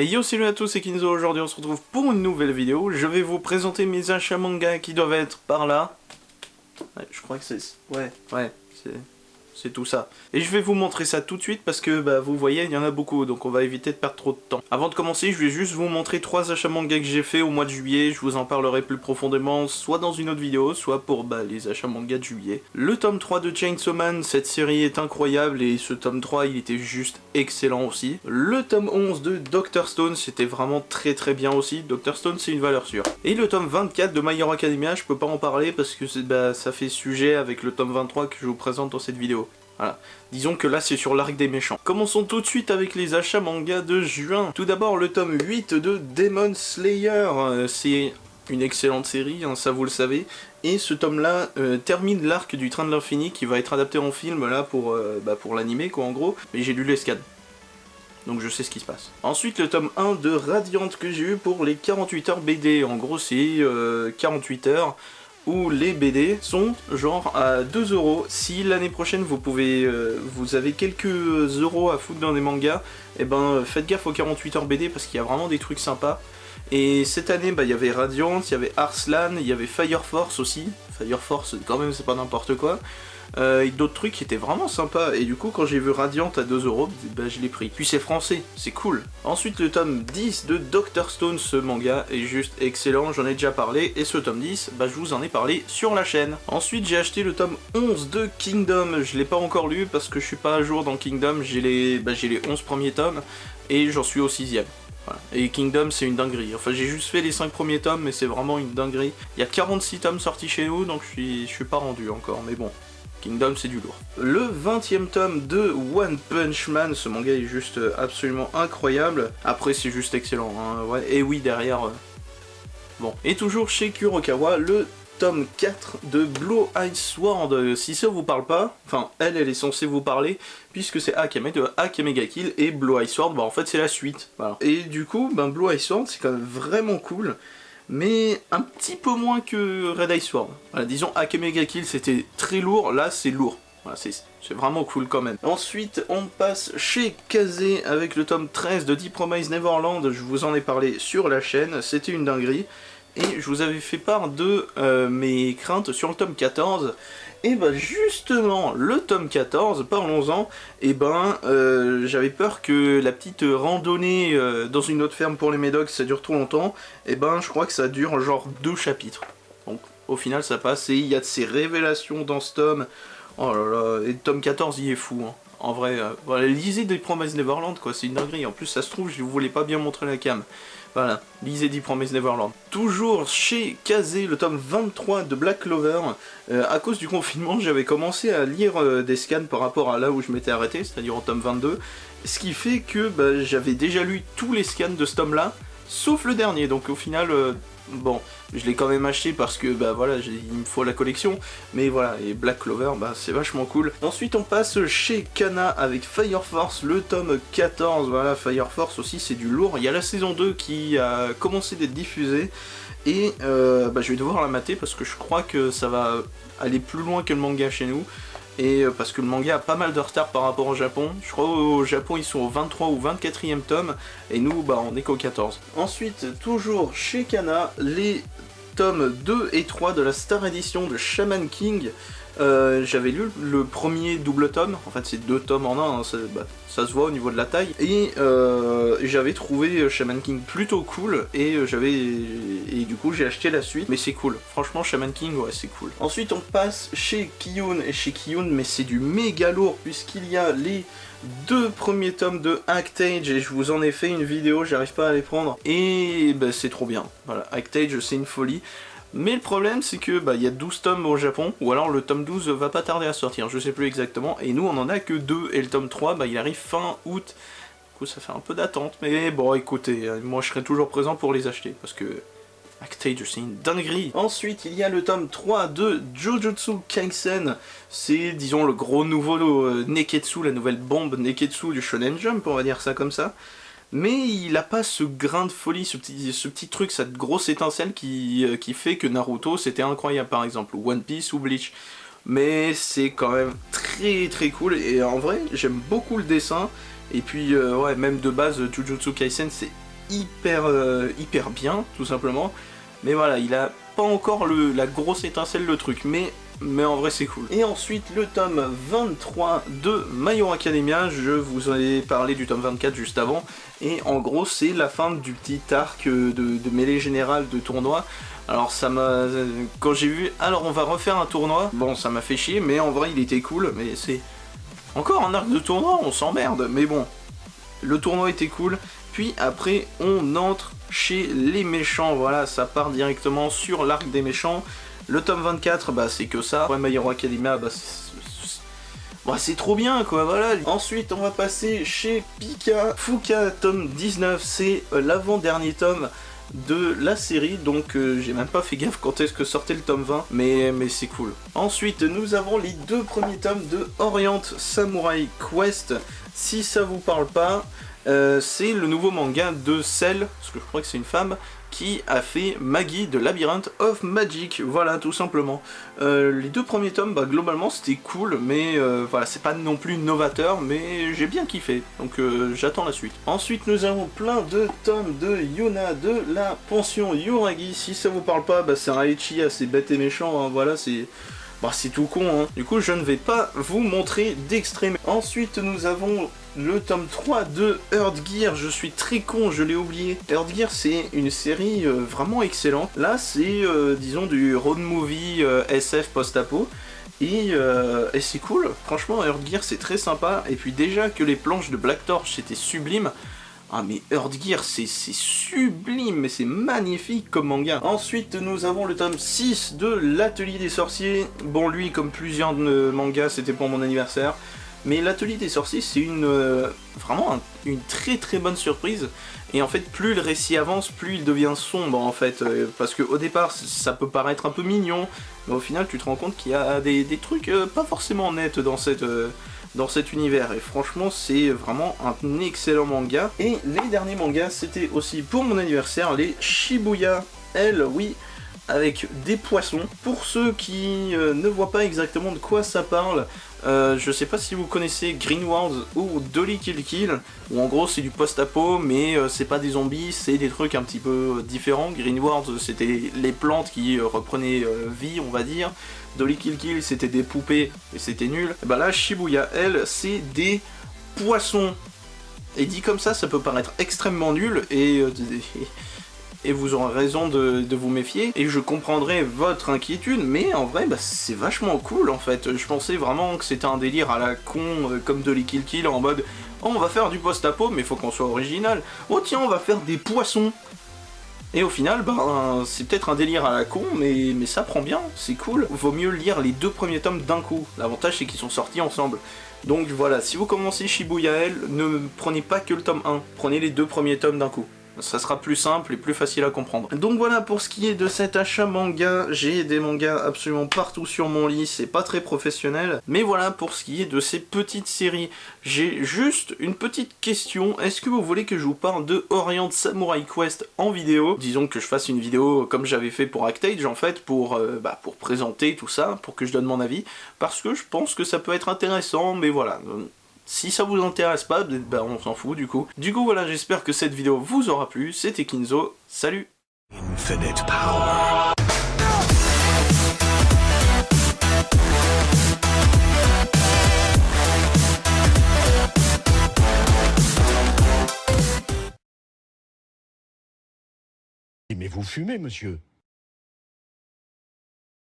Et yo, salut à tous, c'est Kinzo. Aujourd'hui on se retrouve pour une nouvelle vidéo. Je vais vous présenter mes achats manga qui doivent être par là. Ouais, je crois que c'est... Ouais, c'est tout ça. Et je vais vous montrer ça tout de suite parce que vous voyez, il y en a beaucoup, donc on va éviter de perdre trop de temps. Avant de commencer, je vais juste vous montrer 3 achats manga que j'ai fait au mois de juillet. Je vous en parlerai plus profondément, soit dans une autre vidéo, soit pour les achats manga de juillet. Le tome 3 de Chainsaw Man, cette série est incroyable et ce tome 3 il était juste excellent aussi. Le tome 11 de Dr. Stone, c'était vraiment très bien aussi. Dr. Stone c'est une valeur sûre. Et le tome 24 de My Hero Academia, je peux pas en parler parce que ça fait sujet avec le tome 23 que je vous présente dans cette vidéo. Voilà. Disons que là c'est sur l'arc des méchants. Commençons tout de suite avec les achats manga de juin. Tout d'abord le tome 8 de Demon Slayer. C'est une excellente série, hein, ça vous le savez. Et ce tome là termine l'arc du Train de l'Infini qui va être adapté en film là pour l'animé quoi en gros. Mais j'ai lu les scans. Donc je sais ce qui se passe. Ensuite le tome 1 de Radiant que j'ai eu pour les 48 heures BD. En gros c'est 48 heures où les BD sont genre à 2 €. Si l'année prochaine vous avez quelques euros à foutre dans des mangas, et faites gaffe aux 48 heures BD parce qu'il y a vraiment des trucs sympas. Et cette année il y avait Radiant, il y avait Arslan, il y avait Fire Force aussi. Fire Force quand même c'est pas n'importe quoi. Et d'autres trucs qui étaient vraiment sympas, et du coup quand j'ai vu Radiant à 2 €, je l'ai pris. Puis c'est français, c'est cool. Ensuite le tome 10 de Dr. Stone, ce manga est juste excellent, j'en ai déjà parlé, et ce tome 10, je vous en ai parlé sur la chaîne. Ensuite j'ai acheté le tome 11 de Kingdom, je l'ai pas encore lu parce que je suis pas à jour dans Kingdom, j'ai les 11 premiers tomes, et j'en suis au 6ème. Voilà. Et Kingdom c'est une dinguerie, enfin j'ai juste fait les 5 premiers tomes mais c'est vraiment une dinguerie. Il y a 46 tomes sortis chez nous donc je suis pas rendu encore mais bon. Kingdom c'est du lourd. Le 20ème tome de One Punch Man, ce manga est juste absolument incroyable. Après c'est juste excellent, hein, ouais. Et oui derrière... Bon. Et toujours chez Kurokawa, le tome 4 de Blue Eye Sword. Si ça vous parle pas, enfin elle est censée vous parler, puisque c'est Akame de Akame ga Kill, et Blue Eye Sword, en fait c'est la suite. Voilà. Et du coup, Blue Eye Sword c'est quand même vraiment cool. Mais un petit peu moins que Red Eye Sword. Voilà, disons Akame ga Kill c'était très lourd, là c'est lourd. Voilà, c'est vraiment cool quand même. Ensuite on passe chez Kaze avec le tome 13 de Deep Promise Neverland, je vous en ai parlé sur la chaîne, c'était une dinguerie. Et je vous avais fait part de mes craintes sur le tome 14. Et justement, le tome 14, parlons-en, j'avais peur que la petite randonnée dans une autre ferme pour les médocs, ça dure trop longtemps, je crois que ça dure genre 2 chapitres. Donc au final ça passe, et il y a de ces révélations dans ce tome, oh là là, et le tome 14 il est fou, hein. En vrai, voilà, lisez des Promise Neverland quoi, c'est une dinguerie, en plus ça se trouve, je vous voulais pas bien montrer la cam. Voilà, lisez Deep Promise Neverland. Toujours chez Kaze, le tome 23 de Black Clover. À cause du confinement, j'avais commencé à lire des scans par rapport à là où je m'étais arrêté, c'est-à-dire au tome 22. Ce qui fait que j'avais déjà lu tous les scans de ce tome-là, sauf le dernier. Donc au final, bon, je l'ai quand même acheté parce que voilà, il me faut la collection. Mais voilà, et Black Clover, c'est vachement cool. Ensuite on passe chez Kana avec Fire Force, le tome 14. Voilà, Fire Force aussi c'est du lourd. Il y a la saison 2 qui a commencé d'être diffusée. Et je vais devoir la mater parce que je crois que ça va aller plus loin que le manga chez nous. Et parce que le manga a pas mal de retard par rapport au Japon. Je crois au Japon ils sont au 23 ou 24e tome, et nous on est qu'au 14. Ensuite, toujours chez Kana, les tomes 2 et 3 de la Star Edition de Shaman King. J'avais lu le premier double tome, en fait c'est 2 tomes en un, hein, ça se voit au niveau de la taille, et j'avais trouvé Shaman King plutôt cool, et du coup j'ai acheté la suite, mais c'est cool, franchement Shaman King ouais c'est cool. Ensuite on passe chez Kiyun, et chez Kiyun mais c'est du méga lourd, puisqu'il y a les 2 premiers tomes de Actage, et je vous en ai fait une vidéo, j'arrive pas à les prendre, et c'est trop bien, voilà, Actage c'est une folie. Mais le problème c'est que il y a 12 tomes au Japon, ou alors le tome 12 va pas tarder à sortir, je sais plus exactement, et nous on en a que 2, et le tome 3 il arrive fin août, du coup ça fait un peu d'attente, mais bon écoutez, moi je serai toujours présent pour les acheter, parce que Actage c'est une dinguerie. Ensuite il y a le tome 3 de Jujutsu Kaisen, c'est disons le gros nouveau Neketsu, la nouvelle bombe Neketsu du Shonen Jump, on va dire ça comme ça. Mais il a pas ce grain de folie, ce petit truc, cette grosse étincelle qui fait que Naruto c'était incroyable par exemple, ou One Piece ou Bleach. Mais c'est quand même très cool, et en vrai j'aime beaucoup le dessin, et puis ouais, même de base Jujutsu Kaisen c'est hyper bien, tout simplement. Mais voilà, il a pas encore la grosse étincelle, le truc, mais en vrai c'est cool. Et ensuite le tome 23 de My Hero Academia, je vous en ai parlé du tome 24 juste avant, et en gros c'est la fin du petit arc de mêlée générale de tournoi. Alors ça m'a... quand j'ai vu, alors on va refaire un tournoi, bon ça m'a fait chier, mais en vrai il était cool, mais c'est... encore un arc de tournoi, on s'emmerde, mais bon, le tournoi était cool. Puis après on entre chez les méchants, voilà, ça part directement sur l'arc des méchants. Le tome 24, bah c'est que ça. Ouais, My Hero Academia, bah c'est trop bien quoi, voilà. Ensuite on va passer chez Pika Fuka, tome 19, c'est l'avant-dernier tome de la série, donc j'ai même pas fait gaffe quand est-ce que sortait le tome 20, mais c'est cool. Ensuite nous avons les deux premiers tomes de Orient Samurai Quest. Si ça vous parle pas, c'est le nouveau manga de Cell, parce que je crois que c'est une femme, qui a fait Maggie de Labyrinth of Magic, voilà, tout simplement. Les deux premiers tomes, bah, globalement, c'était cool, mais voilà, c'est pas non plus novateur, mais j'ai bien kiffé, donc j'attends la suite. Ensuite, nous avons plein de tomes de Yuna de la pension Yuragi. Si ça vous parle pas, bah, c'est un ecchi assez bête et méchant, hein, voilà, c'est... bah, c'est tout con, hein. Du coup, je ne vais pas vous montrer d'extrait. Ensuite, nous avons le tome 3 de Earth Gear. Je suis très con, je l'ai oublié. Earth Gear, c'est une série vraiment excellente. Là, c'est, disons, du road movie SF post-apo. Et c'est cool. Franchement, Earth Gear, c'est très sympa. Et puis déjà que les planches de Black Torch, c'était sublime. Ah mais Earth Gear c'est sublime, mais c'est magnifique comme manga. Ensuite nous avons le tome 6 de l'Atelier des Sorciers. Bon lui comme plusieurs mangas c'était pour mon anniversaire. Mais l'Atelier des Sorciers c'est vraiment une très bonne surprise. Et en fait plus le récit avance, plus il devient sombre en fait. Parce qu'au départ ça peut paraître un peu mignon. Mais au final tu te rends compte qu'il y a des trucs pas forcément nets dans cet univers, et franchement c'est vraiment un excellent manga. Et les derniers mangas c'était aussi pour mon anniversaire, les Shibuya L, oui, avec des poissons. Pour ceux qui ne voient pas exactement de quoi ça parle, je sais pas si vous connaissez Green World ou Dolly Kill Kill, où en gros c'est du post-apo, mais c'est pas des zombies, c'est des trucs un petit peu différents. Green World c'était les plantes qui reprenaient vie, on va dire. Dolly Kill Kill c'était des poupées et c'était nul. Et bah là Shibuya elle c'est des poissons. Et dit comme ça peut paraître extrêmement nul et vous aurez raison de vous méfier, et je comprendrai votre inquiétude, mais en vrai bah, c'est vachement cool en fait. Je pensais vraiment que c'était un délire à la con comme Dolly Kill Kill en mode oh, on va faire du post-apo mais faut qu'on soit original. Oh tiens on va faire des poissons. Et au final, ben, c'est peut-être un délire à la con, mais ça prend bien, c'est cool. Vaut mieux lire les deux premiers tomes d'un coup. L'avantage, c'est qu'ils sont sortis ensemble. Donc voilà, si vous commencez Shibuya L, ne prenez pas que le tome 1, prenez les deux premiers tomes d'un coup. Ça sera plus simple et plus facile à comprendre. Donc voilà pour ce qui est de cet achat manga. J'ai des mangas absolument partout sur mon lit, c'est pas très professionnel. Mais voilà pour ce qui est de ces petites séries. J'ai juste une petite question. Est-ce que vous voulez que je vous parle de Orient Samurai Quest en vidéo? Disons que je fasse une vidéo comme j'avais fait pour Actage en fait, pour présenter tout ça, pour que je donne mon avis. Parce que je pense que ça peut être intéressant, mais voilà. Si ça vous intéresse pas, ben on s'en fout du coup. Du coup voilà, j'espère que cette vidéo vous aura plu. C'était Kinzo, salut. Infinite power. Mais vous fumez, monsieur.